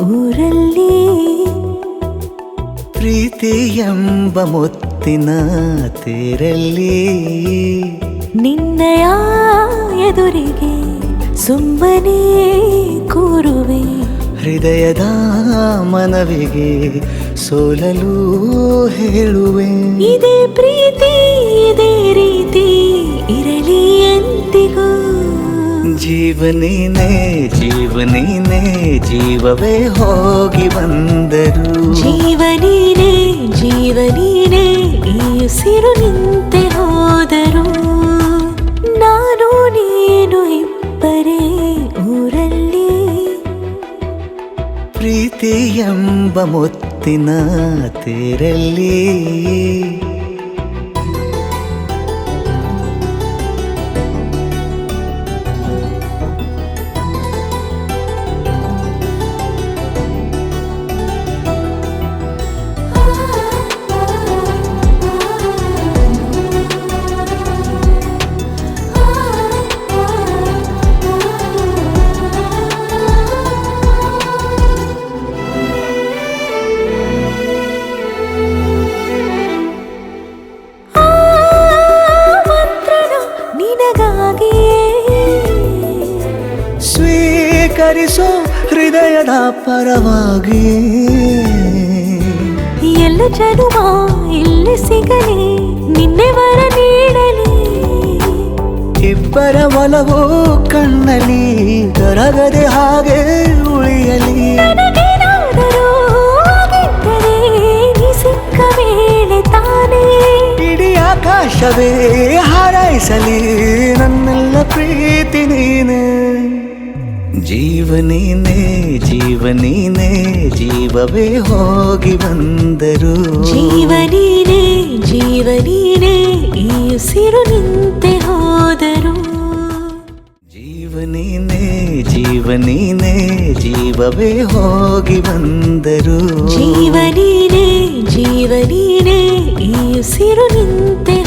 ಊರಲ್ಲಿ ಪ್ರೀತಿ ಎಂಬ ಮುತ್ತಿನ ತೇರಲ್ಲಿ ನಿನ್ನಯ ಎದುರಿಗೆ ಸುಮ್ಮನೆ ಕೂರುವೆ ಹೃದಯದ ಮನವಿಗೆ ಸೋಲಲು ಹೇಳುವೆ ಇದೇ ಪ್ರೀತಿ ಇದೇ ರೀತಿ ಇರಲಿ ಎಂದಿಗೂ ಜೀವನೇನೆ ಜೀವನೇನೆ ಜೀವವೇ ಹೋಗಿ ಬಂದರು ಜೀವನೀನೇ ಜೀವನೀನೇ ಈ ಉಸಿರು ನಿಂತೆ ಹೋದರು ನಾನು ನೀನು ಇಬ್ಬರೇ ಊರಲ್ಲಿ ಪ್ರೀತಿ ಎಂಬ ಮುತ್ತಿನ ತೇರಲ್ಲಿ ಸ್ವೀಕರಿಸೋ ಹೃದಯದ ಪರವಾಗಿ ಎಲ್ಲ ಜನುಮ ಇಲ್ಲಿ ಸಿಗಲಿ ನಿನ್ನೆ ವರ ನೀಡಲಿ ಇಬ್ಬರ ಒಲವು ಕಣ್ಣಲ್ಲಿ ಕರಗದೆ ಹಾಗೆ ಉಳಿಯಲಿ ನನಗೇನಾದರೂ ಆಗಿದ್ದರೆ ನೀ ಸಿಕ್ಕ ವೇಳೆ ತಾನೇ ಇಡೀ ಆಕಾಶವೇ ಹಾರೈಸಲಿ ನನ್ನೆಲ್ಲ ಪ್ರೀತಿ ನೀನೆ ಜೀವನೇನೆ ಜೀವನೇನೆ ಜೀವವೇ ಹೋಗಿ ಬಂದರು ಜೀವನೀನೇ ಜೀವನೀನೇ ಈ ಉಸಿರು ನಿಂತೆ ಹೋದರು ಜೀವನೇನೆ ಜೀವನೇನೆ ಜೀವವೇ ಹೋಗಿ ಬಂದರು ಜೀವನೀನೇ ಜೀವನೀನೇ ಈ ಉಸಿರು ನಿಂತೆ